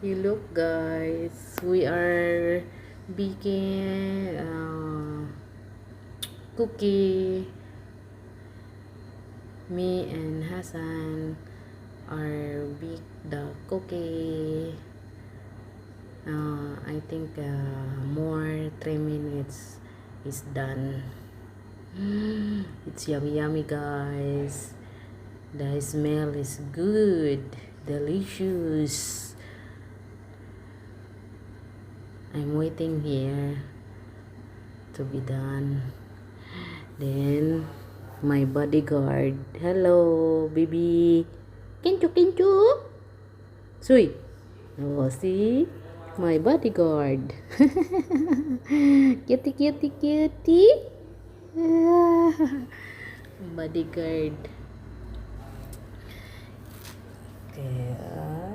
You look, guys. We are baking cookie. Me and Hassan are bake the cookie. I think more 3 minutes is done. It's yummy, guys. The smell is good, delicious. I'm waiting here to be done. Then my bodyguard. Hello, baby. Kinchu, kinchu. Sui. Oh, see? My bodyguard. Cutie, cutie, cutie. Bodyguard. Okay.